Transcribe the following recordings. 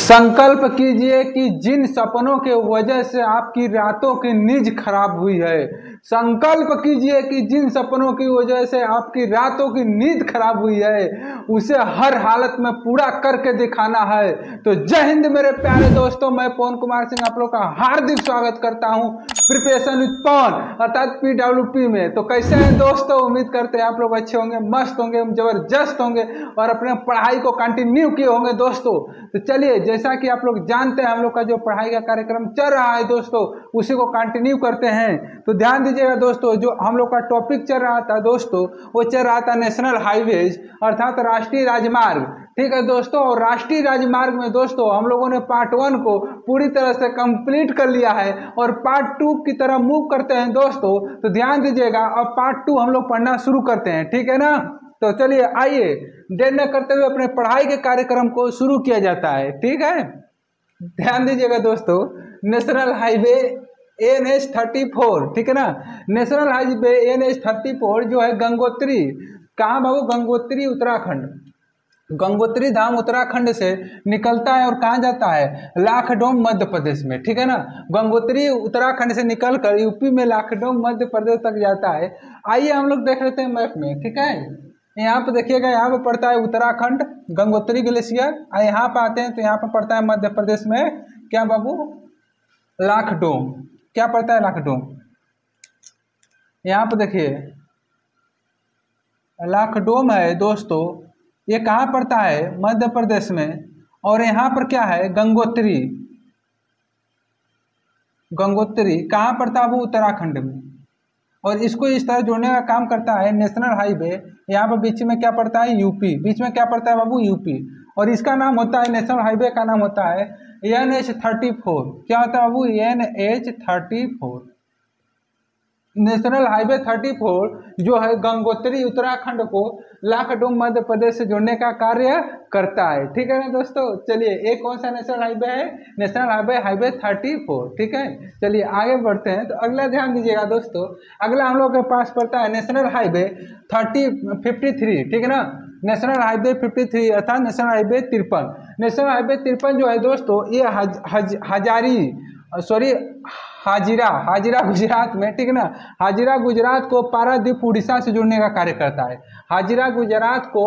संकल्प कीजिए कि जिन सपनों के वजह से आपकी रातों की नींद खराब हुई है, संकल्प कीजिए कि जिन सपनों की वजह से आपकी रातों की नींद खराब हुई है उसे हर हालत में पूरा करके दिखाना है। तो जय हिंद मेरे प्यारे दोस्तों, मैं पवन कुमार सिंह आप लोग का हार्दिक स्वागत करता हूं प्रिपरेशन विद पवन अर्थात PWP में। तो कैसे हैं दोस्तों, उम्मीद करते हैं आप लोग अच्छे होंगे, मस्त होंगे, जबरदस्त होंगे और अपने पढ़ाई को कंटिन्यू किए होंगे दोस्तों। तो चलिए, जैसा कि आप लोग जानते हैं हम लोग का जो पढ़ाई का कार्यक्रम चल रहा है दोस्तों, उसी को कंटिन्यू करते हैं। तो ध्यान दीजिएगा दोस्तों, जो हम लोग का टॉपिक चल रहा था दोस्तों, वो चल रहा था नेशनल हाईवेज अर्थात राष्ट्रीय राजमार्ग। ठीक है दोस्तों, और राष्ट्रीय राजमार्ग में दोस्तों हम लोगों ने पार्ट 1 को पूरी तरह से कंप्लीट कर लिया है और पार्ट 2 की तरह मूव करते हैं दोस्तों। तो ध्यान दीजिएगा, अब पार्ट 2 हम लोग पढ़ना शुरू करते हैं, ठीक है ना। तो चलिए आइए, देर न करते हुए अपने पढ़ाई के कार्यक्रम को शुरू किया जाता है, ठीक है। ध्यान दीजिएगा दोस्तों, नेशनल हाईवे NH-34, ठीक है ना। नेशनल हाईवे NH-34 जो है गंगोत्री, कहाँ बाबू, गंगोत्री उत्तराखंड, गंगोत्री धाम उत्तराखंड से निकलता है और कहाँ जाता है, लाखडोम मध्य प्रदेश में, ठीक है ना। गंगोत्री उत्तराखंड से निकलकर यूपी में लाखडोम मध्य प्रदेश तक जाता है। आइए हम लोग देख लेते हैं मैप में, ठीक है। यहाँ पे देखिएगा, यहाँ पे पड़ता है उत्तराखंड गंगोत्री ग्लेशियर, और यहाँ पे आते हैं तो यहाँ पे पड़ता है मध्य प्रदेश में क्या बाबू, लाखडोम। क्या पड़ता है, लाखडोम। यहाँ पे देखिए लाखडोम है दोस्तों, ये कहाँ पड़ता है, मध्य प्रदेश में। और यहाँ पर क्या है, गंगोत्री, गंगोत्री कहाँ पड़ता है वो, उत्तराखंड में। और इसको इस तरह जोड़ने का काम करता है नेशनल हाईवे। यहाँ पर बीच में क्या पड़ता है, यूपी, बीच में क्या पड़ता है बाबू, यूपी। और इसका नाम होता है, नेशनल हाईवे का नाम होता है NH-34। क्या होता है बाबू, NH-34। नेशनल हाईवे 34 जो है गंगोत्री उत्तराखंड को लाखडोम मध्य प्रदेश से जोड़ने का कार्य करता है, ठीक है ना दोस्तों। चलिए, एक कौन सा नेशनल हाईवे है, नेशनल हाईवे 34, ठीक है। चलिए आगे बढ़ते हैं। तो अगला ध्यान दीजिएगा दोस्तों, अगला हम लोग के पास पड़ता है नेशनल हाईवे 53, ठीक है ना। नेशनल हाईवे 53 अर्थात नेशनल हाईवे 53। नेशनल हाईवे 53 जो है दोस्तों, ये हाजिरा गुजरात में, ठीक है ना। हाजिरा गुजरात को पारादीप उड़ीसा से जोड़ने का कार्य करता है। हाजिरा गुजरात को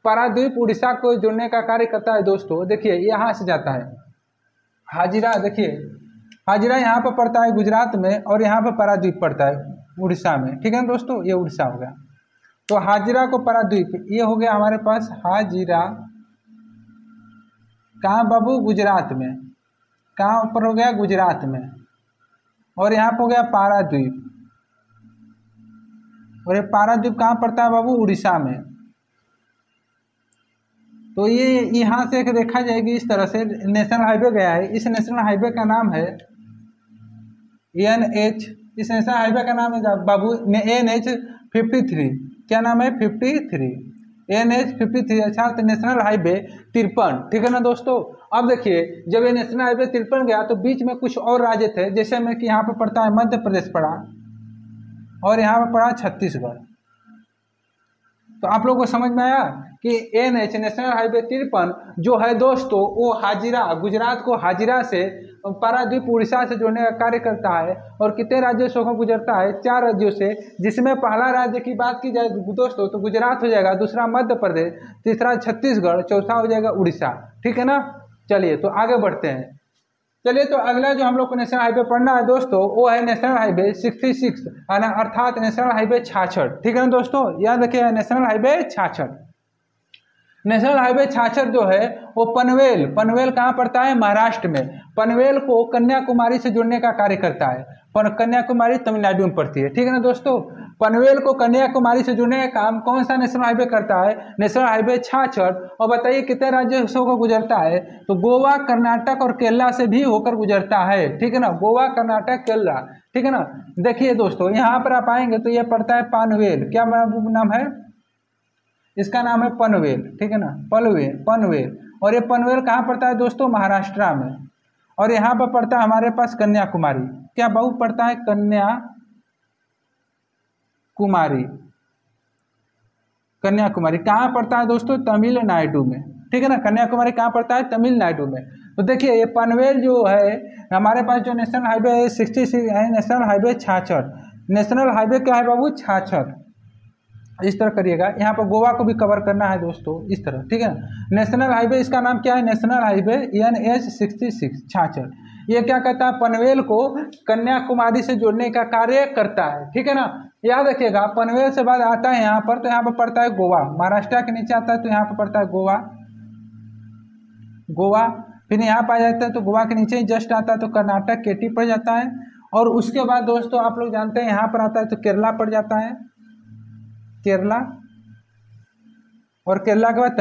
पारादीप उड़ीसा को जोड़ने का कार्य करता है दोस्तों। देखिए यहाँ से जाता है हाजिरा, देखिए हाजिरा यहाँ पर पड़ता है गुजरात में और यहाँ पर पारादीप पड़ता है उड़ीसा में, ठीक है ना दोस्तों। ये उड़ीसा हो गया, तो हाजिरा को पारादीप, ये हो गया हमारे पास हाजिरा, कहाँ बाबू, गुजरात में। कहाँ ऊपर हो गया, गुजरात में। और यहाँ पर हो गया पारादीप, और ये पारादीप कहाँ पड़ता है बाबू, उड़ीसा में। तो ये यहाँ से एक देखा जाएगी इस तरह से नेशनल हाईवे गया है। इस नेशनल हाईवे का नाम है NH, इस नेशनल हाईवे का नाम है बाबू NH-53। क्या नाम है, 53, NH-53 अच्छा, तो नेशनल हाईवे 53, ठीक है ना दोस्तों। अब देखिए, जब ये नेशनल हाईवे 53 गया तो बीच में कुछ और राज्य थे, जैसे में कि यहाँ पर पड़ता है मध्य प्रदेश पड़ा और यहाँ पर पड़ा छत्तीसगढ़। तो आप लोगों को समझ में आया कि NH नेशनल हाईवे 53 जो है दोस्तों, वो हाजिरा गुजरात को हाजिरा से पारादीप उड़ीसा से जोड़ने का कार्य करता है। और कितने राज्यों से होकर गुजरता है, 4 राज्यों से, जिसमें पहला राज्य की बात की जाए दोस्तों तो गुजरात हो जाएगा, दूसरा मध्य प्रदेश, तीसरा छत्तीसगढ़, चौथा हो जाएगा उड़ीसा, ठीक है ना। चलिए तो आगे बढ़ते हैं। चलिए, तो अगला जो हम लोग को नेशनल हाईवे पढ़ना है दोस्तों, वो है नेशनल हाईवे 66 अर्थात नेशनल हाईवे 66, ठीक है ना दोस्तों। याद रखिए, नेशनल हाईवे 66। नेशनल हाईवे 66 जो है वो पनवेल कहाँ पड़ता है, महाराष्ट्र में। पनवेल को कन्याकुमारी से जोड़ने का कार्य करता है, पर कन्याकुमारी तमिलनाडु में पड़ती है, ठीक है ना दोस्तों। पनवेल को कन्याकुमारी से जोड़ने का काम कौन सा नेशनल हाईवे करता है, नेशनल हाईवे 66। और बताइए कितने राज्यों से होकर गुजरता है, तो गोवा, कर्नाटक और केरला से भी होकर गुजरता है, ठीक है ना। गोवा, कर्नाटक, केरला, ठीक है ना। देखिए दोस्तों, यहाँ पर आप आएंगे तो ये पड़ता है पनवेल। क्या नाम है इसका, नाम है पनवेल, ठीक है ना, पनवेल। और ये पनवेल कहाँ पड़ता है दोस्तों, महाराष्ट्र में। और यहाँ पर पड़ता है हमारे पास कन्याकुमारी। क्या बाबू पड़ता है, कन्याकुमारी कहाँ पड़ता है दोस्तों, तमिलनाडु में, ठीक है ना। कन्याकुमारी कहाँ पड़ता है? तमिलनाडु में। तो देखिए ये पनवेल जो है हमारे पास जो नेशनल हाईवे 66 है, नेशनल हाईवे 66, नेशनल हाईवे क्या है बाबू? 66। इस तरह करिएगा, यहाँ पर गोवा को भी कवर करना है दोस्तों, इस तरह, ठीक है ना। नेशनल हाईवे इसका नाम क्या है? National highway NH 66 66। ये क्या कहता है? पनवेल को कन्याकुमारी से जोड़ने का कार्य करता है, ठीक है ना। याद रखिएगा पनवेल से बाद आता है यहाँ पर, तो यहाँ पर पड़ता है गोवा, महाराष्ट्र के नीचे आता है तो यहाँ पर पड़ता है गोवा, गोवा। फिर यहाँ पर आ जाता है तो गोवा के नीचे ही जस्ट आता है तो कर्नाटक KT पड़ जाता है। और उसके बाद दोस्तों आप लोग जानते हैं यहाँ पर आता है तो केरला पड़ जाता है, केरला। और केरला के बाद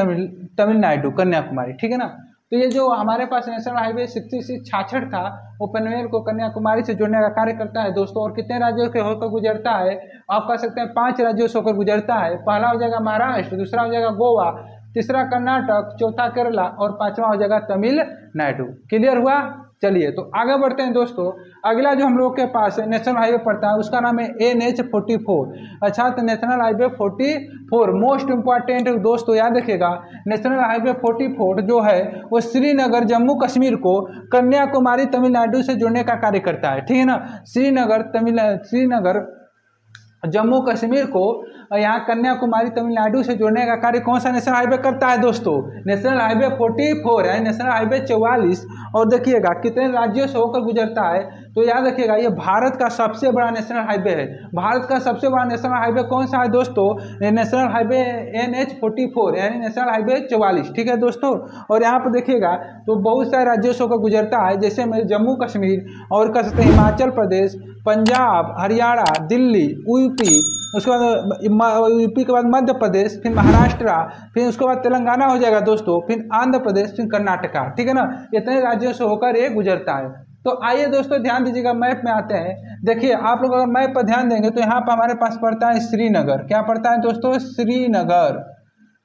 तमिलनाडु, कन्याकुमारी, ठीक है ना। तो ये जो हमारे पास नेशनल हाईवे 66 66 था वो पनवेल को कन्याकुमारी से जोड़ने का कार्य करता है दोस्तों। और कितने राज्यों के होकर गुजरता है? आप कह सकते हैं 5 राज्यों से होकर गुजरता है। पहला हो जाएगा महाराष्ट्र, दूसरा हो जाएगा गोवा, तीसरा कर्नाटक, चौथा केरला और पांचवा हो जाएगा तमिलनाडु। क्लियर हुआ? चलिए तो आगे बढ़ते हैं दोस्तों। अगला जो हम लोग के पास नेशनल हाईवे पड़ता है उसका नाम है NH 44। अच्छा, तो नेशनल हाईवे 44 मोस्ट इम्पॉर्टेंट दोस्तों याद रखिएगा, नेशनल हाईवे 44 जो है वो श्रीनगर जम्मू कश्मीर को कन्याकुमारी तमिलनाडु से जोड़ने का कार्य करता है, ठीक है ना। श्रीनगर जम्मू कश्मीर को यहाँ कन्याकुमारी तमिलनाडु से जोड़ने का कार्य कौन सा नेशनल हाईवे करता है दोस्तों? नेशनल हाईवे 44 है, नेशनल हाईवे 44। और देखिएगा कितने राज्यों से होकर गुजरता है, तो याद रखिएगा ये भारत का सबसे बड़ा नेशनल हाईवे है। भारत का सबसे बड़ा नेशनल हाईवे कौन सा है दोस्तों? नेशनल हाईवे NH 44 यानी नेशनल हाईवे 44, ठीक है दोस्तों। और यहाँ पर देखिएगा तो बहुत सारे राज्यों से होकर गुजरता है, जैसे में जम्मू कश्मीर और कह सकते हैं हिमाचल प्रदेश, पंजाब, हरियाणा, दिल्ली, UP, उसके बाद UP के बाद मध्य प्रदेश, फिर महाराष्ट्र, फिर उसके बाद तेलंगाना हो जाएगा दोस्तों, फिर आंध्र प्रदेश, फिर कर्नाटका, ठीक है ना। इतने राज्यों से होकर ये गुजरता है। तो आइए दोस्तों ध्यान दीजिएगा, मैप में आते हैं। देखिए आप लोग अगर मैप पर ध्यान देंगे तो यहाँ पर हमारे पास पड़ता है श्रीनगर। क्या पड़ता है दोस्तों? श्रीनगर।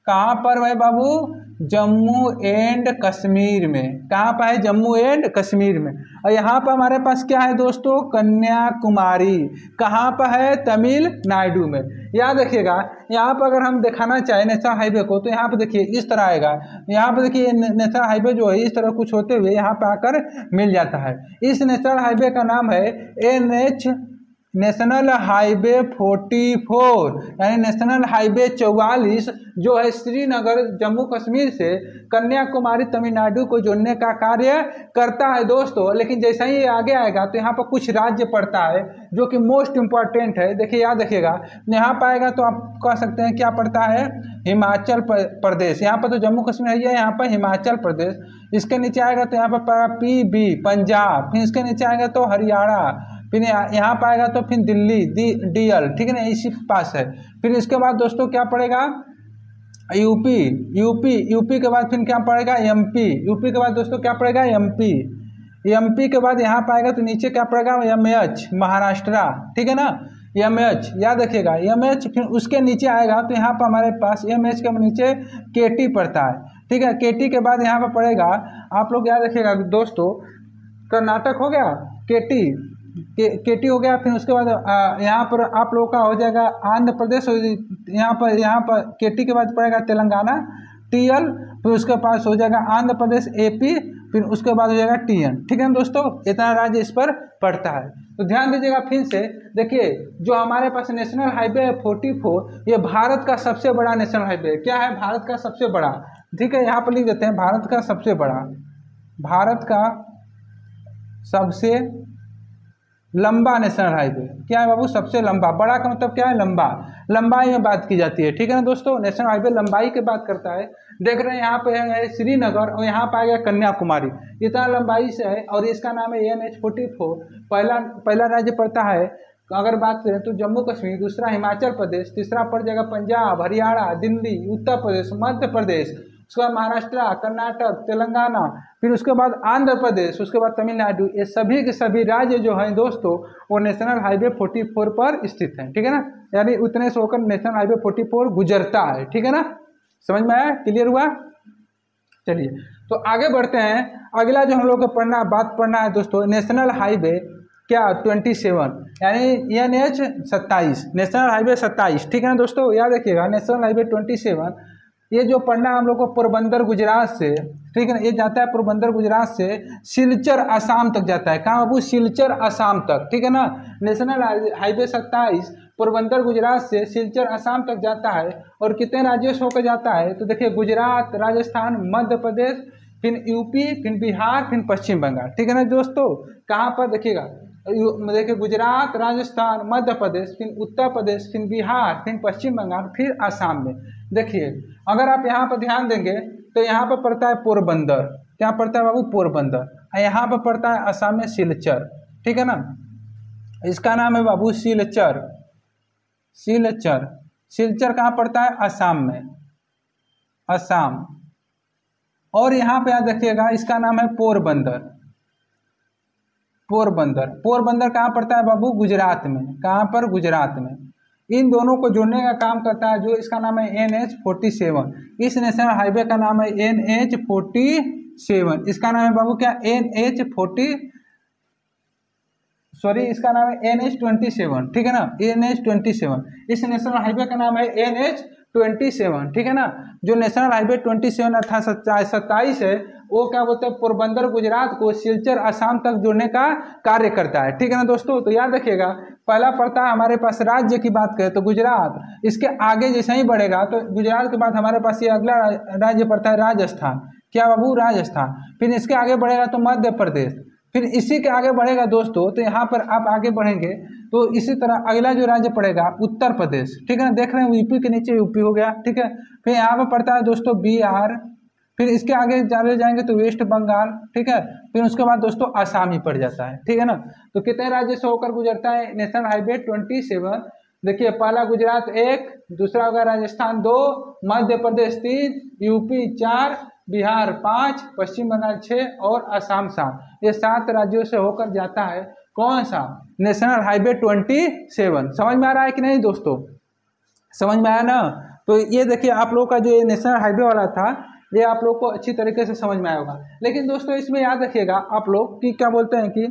कहाँ पर है बाबू? जम्मू एंड कश्मीर में। कहाँ पर है? जम्मू एंड कश्मीर में। और यहाँ पर हमारे पास क्या है दोस्तों? कन्याकुमारी। कहाँ पर है? तमिलनाडु में। याद रखिएगा यहाँ पर अगर हम दिखाना चाहें नेशनल हाईवे को तो यहाँ पर देखिए इस तरह आएगा। यहाँ पर देखिए नेशनल हाईवे जो है इस तरह कुछ होते हुए यहाँ पर आकर मिल जाता है। इस नेशनल हाईवे का नाम है NH नेशनल हाईवे 44 यानी नेशनल हाईवे 44 जो है श्रीनगर जम्मू कश्मीर से कन्याकुमारी तमिलनाडु को जोड़ने का कार्य करता है दोस्तों। लेकिन जैसा ही ये आगे आएगा तो यहाँ पर कुछ राज्य पड़ता है जो कि मोस्ट इम्पॉर्टेंट है। देखिए याद रखिएगा, यहाँ पर आएगा तो आप कह सकते हैं क्या पड़ता है? हिमाचल प्रदेश। यहाँ पर तो जम्मू कश्मीर है, यहाँ पर हिमाचल प्रदेश। इसके नीचे आएगा तो यहाँ पर PB पंजाब, फिर इसके नीचे आएगा तो हरियाणा, फिर यहाँ पाएगा तो फिर दिल्ली DL, ठीक है ना, इसी पास है। फिर इसके बाद दोस्तों क्या पड़ेगा? यूपी के बाद फिर क्या पड़ेगा? यूपी के बाद दोस्तों क्या पड़ेगा? MP के बाद यहाँ पाएगा तो नीचे क्या पड़ेगा? MH महाराष्ट्र, ठीक है ना। MH याद रखिएगा MH। फिर उसके नीचे आएगा तो यहाँ पर हमारे पास MH के नीचे KT पड़ता है, ठीक है। KT के बाद यहाँ पर पड़ेगा, आप लोग याद रखिएगा दोस्तों, कर्नाटक हो गया, KT हो गया। फिर उसके बाद यहाँ पर आप लोगों का हो जाएगा आंध्र प्रदेश। यहाँ पर KT के बाद पड़ेगा तेलंगाना TL, फिर उसके पास हो जाएगा आंध्र प्रदेश AP, फिर उसके बाद हो जाएगा TN, ठीक है दोस्तों। इतना राज्य इस पर पड़ता है। तो ध्यान दीजिएगा फिर से। देखिए जो हमारे पास नेशनल हाईवे 44 ये भारत का सबसे बड़ा नेशनल हाईवे क्या है? भारत का सबसे बड़ा, ठीक है। यहाँ पर लिख देते हैं भारत का सबसे बड़ा, भारत का सबसे लंबा नेशनल हाईवे क्या है बाबू? सबसे लंबा। बड़ा का मतलब क्या है? लंबा। लंबाई में बात की जाती है, ठीक है ना दोस्तों। नेशनल हाईवे लंबाई की बात करता है। देख रहे हैं यहाँ पे है श्रीनगर और यहाँ पे आ गया कन्याकुमारी, इतना लंबाई से है। और इसका नाम है NH 44। पहला राज्य पड़ता है अगर बात करें तो जम्मू कश्मीर, दूसरा हिमाचल प्रदेश, तीसरा पड़ जाएगा पंजाब, हरियाणा, दिल्ली, उत्तर प्रदेश, मध्य प्रदेश, उसके बाद महाराष्ट्र, कर्नाटक, तेलंगाना, फिर उसके बाद आंध्र प्रदेश, उसके बाद तमिलनाडु। ये सभी के सभी राज्य जो हैं दोस्तों वो नेशनल हाईवे 44 पर स्थित हैं, ठीक है ना। यानी उतने से होकर नेशनल हाईवे 44 गुजरता है, ठीक है ना। समझ में आया? क्लियर हुआ? चलिए तो आगे बढ़ते हैं। अगला जो हम लोग को पढ़ना है दोस्तों, नेशनल हाईवे क्या 27 यानी NH 27, नेशनल हाईवे 27, ठीक है ना दोस्तों। याद रखिएगा नेशनल हाईवे 27 ये जो पढ़ना है हम लोग को पोरबंदर गुजरात से, ठीक है ना, ये जाता है पोरबंदर गुजरात से सिलचर असम तक जाता है। कहाँ बाबू? सिलचर असम तक, ठीक है ना। नेशनल हाईवे 27 पोरबंदर गुजरात से सिलचर असम तक जाता है। और कितने राज्यों से होकर जाता है? तो देखिए गुजरात, राजस्थान, मध्य प्रदेश, फिर यूपी, फिर बिहार, फिर पश्चिम बंगाल, ठीक है ना दोस्तों। कहाँ पर देखिएगा, देखिए गुजरात, राजस्थान, मध्य प्रदेश, फिर उत्तर प्रदेश, फिर बिहार, फिर पश्चिम बंगाल, फिर असम में। देखिए अगर आप यहाँ पर ध्यान देंगे तो यहाँ पर पड़ता है पोरबंदर। क्या पड़ता है बाबू? पोरबंदर। यहाँ पर पड़ता है असम में सिलचर, ठीक है ना। इसका नाम है बाबू सिलचर। सिलचर, सिलचर कहाँ पड़ता है? असम में, असम। और यहाँ पे आप देखिएगा इसका नाम है पोरबंदर। पोरबंदर, पोरबंदर कहाँ पड़ता है बाबू? गुजरात में। कहाँ पर? गुजरात में। इन दोनों को जोड़ने का काम करता है जो इसका नाम है NH47। इस नेशनल हाईवे का नाम है NH47। इसका नाम है बाबू क्या? इसका नाम है NH27, ठीक है ना। NH27, इस नेशनल हाईवे का नाम है NH27, ठीक है ना। जो नेशनल हाईवे 27 अर्थात 27 है वो क्या बोलते हैं? पोरबंदर गुजरात को सिलचर असम तक जोड़ने का कार्य करता है, ठीक है ना दोस्तों। तो याद रखिएगा, पहला पड़ता है हमारे पास राज्य की बात करें तो गुजरात। इसके आगे जैसे ही बढ़ेगा तो गुजरात के बाद हमारे पास ये अगला राज्य पड़ता है राजस्थान। क्या बाबू? राजस्थान। फिर इसके आगे बढ़ेगा तो मध्य प्रदेश। फिर इसी के आगे बढ़ेगा दोस्तों, तो यहाँ पर आप आगे बढ़ेंगे तो इसी तरह अगला जो राज्य पड़ेगा उत्तर प्रदेश, ठीक है ना। देख रहे हैं यूपी के नीचे यूपी हो गया, ठीक है। फिर यहाँ पर पड़ता है दोस्तों बिहार। फिर इसके आगे चले जाएंगे तो वेस्ट बंगाल, ठीक है। फिर उसके बाद दोस्तों आसाम ही पड़ जाता है, ठीक है ना। तो कितने राज्य से होकर गुजरता है नेशनल हाईवे 27? देखिए पहला गुजरात 1, दूसरा होगा राजस्थान 2, मध्य प्रदेश 3, यूपी 4, बिहार 5, पश्चिम बंगाल 6 और असम 7। ये 7 राज्यों से होकर जाता है कौन सा? National highway 27। समझ में आ रहा है कि नहीं दोस्तों? समझ में आया ना। तो ये देखिए आप लोग का जो ये नेशनल हाईवे वाला था ये आप लोग को अच्छी तरीके से समझ में आया होगा। लेकिन दोस्तों इसमें याद रखिएगा आप लोग कि क्या बोलते हैं कि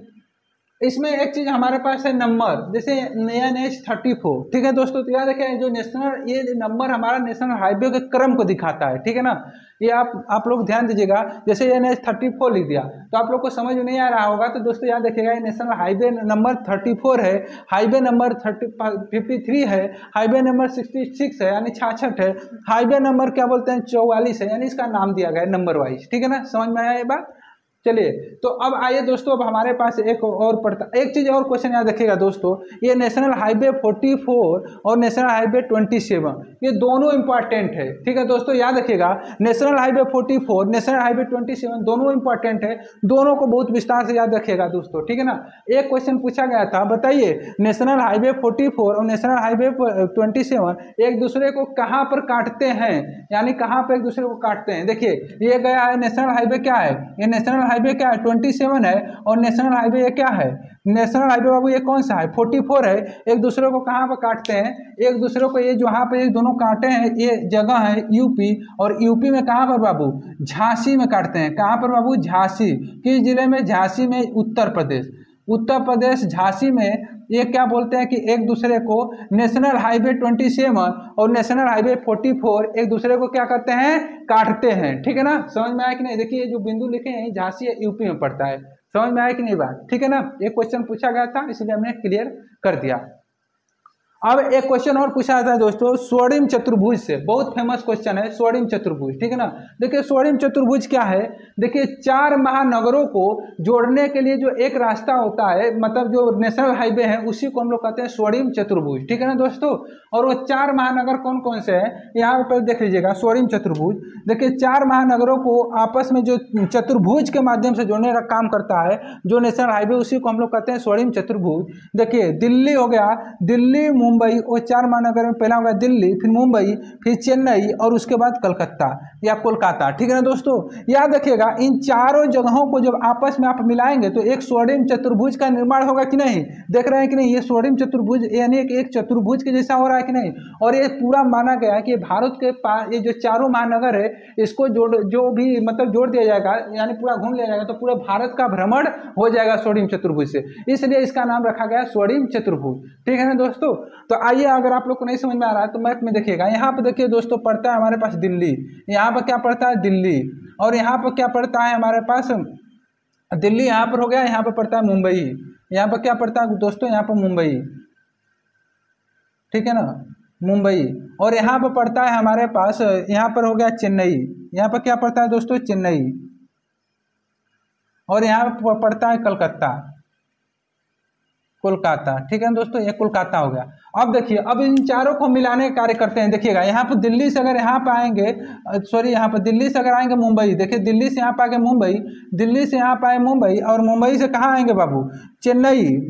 इसमें एक चीज हमारे पास है नंबर, जैसे NH34, ठीक है दोस्तों। तो याद रखें जो नेशनल ये नंबर हमारा नेशनल हाईवे के क्रम को दिखाता है, ठीक है ना। ये आप लोग ध्यान दीजिएगा। जैसे NH34 लिख दिया तो आप लोग को समझ में नहीं आ रहा होगा, तो दोस्तों याद रखिएगा ये नेशनल हाईवे नंबर 34 है, हाईवे नंबर 53 है, हाईवे नंबर 66 है यानी 66 है, हाईवे नंबर क्या बोलते हैं 44 है, यानी इसका नाम दिया गया है नंबर वाइज, ठीक है ना। समझ में आया ये बात? चलिए तो अब आइए दोस्तों, अब हमारे पास एक और पड़ता, एक चीज और क्वेश्चन याद रखिएगा दोस्तों, ये नेशनल हाईवे 44 और नेशनल हाईवे 27 ये दोनों इंपॉर्टेंट है, ठीक है दोस्तों। याद रखिएगा नेशनल हाईवे 44, नेशनल हाईवे 27 दोनों इंपॉर्टेंट है, दोनों को बहुत विस्तार से याद रखिएगा दोस्तों, ठीक है ना। एक क्वेश्चन पूछा गया था, बताइए नेशनल हाईवे 44 और नेशनल हाईवे 27 एक दूसरे को कहाँ पर काटते हैं, यानी कहाँ पर एक दूसरे को काटते हैं। देखिए ये गया है नेशनल हाईवे, क्या है ये नेशनल हाईवे क्या है 27 है, और नेशनल हाईवे ये क्या है, नेशनल हाईवे बाबू ये कौन सा है 44 है। एक दूसरे को कहाँ पर काटते हैं, एक दूसरे को ये जहाँ पे ये दोनों काटे हैं ये जगह है यूपी, और यूपी में कहाँ पर बाबू? झांसी में काटते हैं। कहाँ पर बाबू? झांसी। किस जिले में? झांसी में, उत्तर प्रदेश। उत्तर प्रदेश झांसी में ये क्या बोलते हैं कि एक दूसरे को नेशनल हाईवे 27 और नेशनल हाईवे 44 एक दूसरे को क्या करते हैं? काटते हैं, ठीक है ना। समझ में आया कि नहीं? देखिए जो बिंदु लिखे हैं झांसी यूपी में पड़ता है। समझ में आया कि नहीं बात? ठीक है ना। एक क्वेश्चन पूछा गया था इसलिए हमने क्लियर कर दिया। अब एक क्वेश्चन और पूछा जाता है दोस्तों स्वर्णिम चतुर्भुज से, बहुत फेमस क्वेश्चन है स्वर्णिम चतुर्भुज, ठीक है ना। देखिए स्वर्णिम चतुर्भुज क्या है, देखिए 4 महानगरों को जोड़ने के लिए जो एक रास्ता होता है, मतलब जो नेशनल हाईवे है उसी को हम लोग कहते हैं स्वर्णिम चतुर्भुज, ठीक है ना दोस्तों। और वो 4 महानगर कौन कौन से हैं यहाँ पर देख लीजिएगा, स्वर्णिम चतुर्भुज। देखिए 4 महानगरों को आपस में जो चतुर्भुज के माध्यम से जोड़ने का काम करता है जो नेशनल हाईवे, उसी को हम लोग कहते हैं स्वर्णिम चतुर्भुज। देखिए दिल्ली हो गया, दिल्ली मुंबई, और 4 महानगर में पहला होगा दिल्ली, फिर मुंबई, फिर चेन्नई और उसके बाद कलकत्ता या कोलकाता, ठीक है ना दोस्तों। याद रखिएगा इन चारों जगहों को जब आपस में आप मिलाएंगे तो एक स्वर्णिम चतुर्भुज का निर्माण होगा कि नहीं, देख रहे हैं कि नहीं। ये स्वर्णिम चतुर्भुज यानी एक चतुर्भुज के जैसा हो रहा है कि नहीं। और ये पूरा माना गया है कि भारत के पास ये जो चारों महानगर है इसको जो भी मतलब जोड़ दिया जाएगा, यानी पूरा घूम लिया जाएगा तो पूरा भारत का भ्रमण हो जाएगा स्वर्णिम चतुर्भुज से, इसलिए इसका नाम रखा गया स्वर्णिम चतुर्भुज, ठीक है ना दोस्तों। तो आइए, अगर आप लोग को नहीं समझ में आ रहा है तो मैप में देखिएगा। यहाँ पर देखिए दोस्तों, पड़ता है हमारे पास दिल्ली, यहाँ पर क्या पड़ता है दिल्ली, और यहाँ पर क्या पड़ता है हमारे पास दिल्ली, यहाँ पर हो गया, यहाँ पर पड़ता है मुंबई, यहाँ पर क्या पड़ता है दोस्तों, यहाँ पर मुंबई, ठीक है ना, मुंबई। और यहाँ पर पड़ता है हमारे पास, यहाँ पर हो गया चेन्नई, यहाँ पर क्या पड़ता है दोस्तों, चेन्नई, और यहाँ पर पड़ता है कलकत्ता, कोलकाता, ठीक है दोस्तों, ये कोलकाता हो गया। अब देखिए, अब इन चारों को मिलाने का कार्य करते हैं। देखिएगा, यहाँ पर दिल्ली से अगर यहाँ पर आएंगे, सॉरी, यहाँ पर दिल्ली से अगर आएंगे मुंबई, देखिए दिल्ली से यहाँ पर आएंगे मुंबई, दिल्ली से यहाँ पर आए मुंबई, और मुंबई से कहाँ आएंगे बाबू, चेन्नई,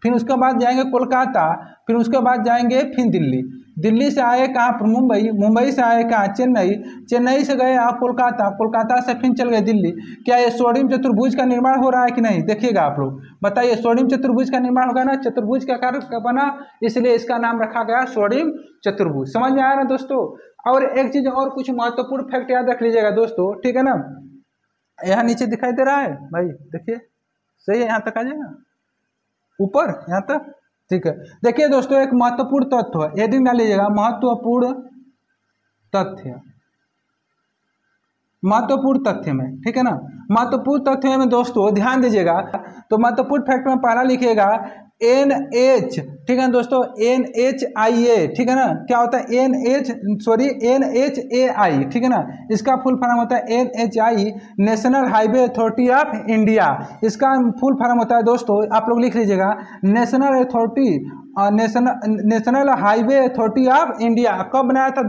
फिर उसके बाद जाएंगे कोलकाता, फिर उसके बाद जाएंगे फिर दिल्ली, दिल्ली से आए कहाँ पर मुंबई, मुंबई से आए कहाँ चेन्नई, चेन्नई से गए आप कोलकाता, कोलकाता से फिर चल गए दिल्ली। क्या ये स्वर्णिम चतुर्भुज का निर्माण हो रहा है कि नहीं, देखिएगा आप लोग बताइए, स्वर्णिम चतुर्भुज का निर्माण होगा ना, चतुर्भुज का आकार बना, इसलिए इसका नाम रखा गया स्वर्णिम चतुर्भुज। समझ में आया ना दोस्तों। और एक चीज और कुछ महत्वपूर्ण फैक्ट याद रख लीजिएगा दोस्तों, ठीक है ना। यहाँ नीचे दिखाई दे रहा है भाई, देखिए सही है, यहाँ तक आ जाएगा, ऊपर यहाँ तक, ठीक है। देखिए दोस्तों, एक महत्वपूर्ण तथ्य है, हेडिंग डाल लीजिएगा, महत्वपूर्ण तथ्य, महत्वपूर्ण तथ्य में, ठीक है ना। महत्वपूर्ण तथ्य में दोस्तों ध्यान दीजिएगा, तो महत्वपूर्ण फैक्ट में पहला लिखिएगा NH, ठीक है दोस्तों, NHIA, ठीक है ना। क्या होता है NHAI, ठीक है ना। इसका फुल फॉर्म होता है NHI, national highway authority of India. इसका फुल फॉर्म होता है दोस्तों, आप लोग लिख लीजिएगा, national highway authority of India. कब बनाया था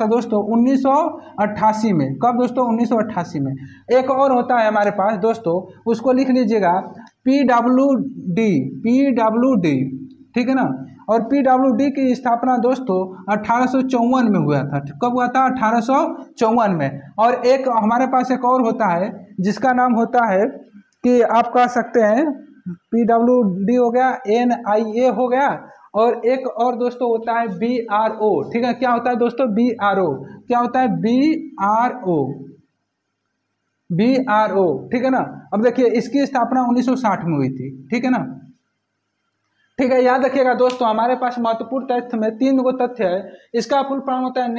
दोस्तों 1988 में। कब दोस्तों, 1988 में। एक और होता है हमारे पास दोस्तों, उसको लिख लीजिएगा PWD, ठीक है ना। और PWD की स्थापना दोस्तों 1854 में हुआ था। कब हुआ था, 1854 में। और एक हमारे पास एक और होता है जिसका नाम होता है कि आप कह सकते हैं PWD हो गया, NIA हो गया, और एक और दोस्तों होता है BRO, ठीक है। क्या होता है दोस्तों, BRO, क्या होता है, BRO, ठीक है ना। अब देखिए, इसकी स्थापना 1960 में हुई थी, ठीक है ना, ठीक है। याद रखिएगा दोस्तों, हमारे पास महत्वपूर्ण तथ्य में 3 गो तथ्य है। इसका फुल फॉर्म होता है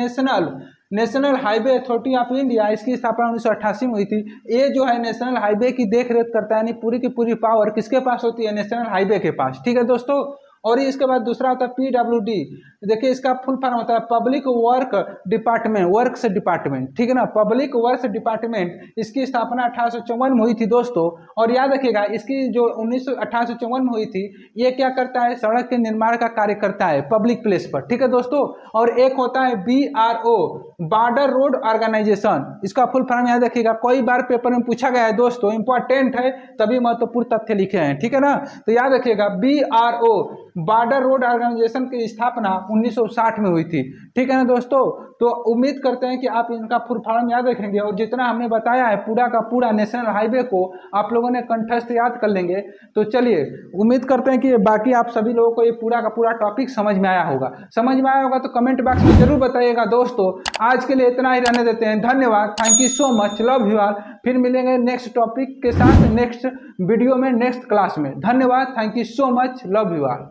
national highway authority of India. इसकी स्थापना 1988 में हुई थी। ये जो है नेशनल हाईवे की देख रेख करता है, यानी पूरी की पूरी पावर किसके पास होती है, नेशनल हाईवे के पास, ठीक है दोस्तों। और इसके बाद दूसरा होता है PWD। देखिए, इसका फुल फॉर्म होता है पब्लिक वर्क डिपार्टमेंट, ठीक है ना, पब्लिक वर्क्स डिपार्टमेंट। इसकी स्थापना 1854 में हुई थी दोस्तों। और याद रखिएगा, इसकी जो 1854 में हुई थी, ये क्या करता है, सड़क के निर्माण का कार्य करता है पब्लिक प्लेस पर, ठीक है दोस्तों। और एक होता है BRO, बॉर्डर रोड ऑर्गेनाइजेशन। इसका फुल फॉर्म याद रखिएगा, कई बार पेपर में पूछा गया है दोस्तों, इंपॉर्टेंट है, तभी महत्वपूर्ण तथ्य लिखे हैं, ठीक है ना। तो याद रखिएगा, BRO, बॉर्डर रोड ऑर्गेनाइजेशन की स्थापना 1960 में हुई थी, ठीक है ना दोस्तों। तो उम्मीद करते हैं कि आप इनका फुल फॉर्म याद रखेंगे, और जितना हमने बताया है पूरा का पूरा नेशनल हाईवे को आप लोगों ने कंठस्थ याद कर लेंगे। तो चलिए, उम्मीद करते हैं कि बाकी आप सभी लोगों को ये पूरा का पूरा टॉपिक समझ में आया होगा। समझ में आया होगा तो कमेंट बॉक्स में जरूर बताइएगा दोस्तों। आज के लिए इतना ही रहने देते हैं, धन्यवाद, thank you so much, love you all. फिर मिलेंगे नेक्स्ट टॉपिक के साथ, नेक्स्ट वीडियो में, नेक्स्ट क्लास में। धन्यवाद, thank you so much, love you all.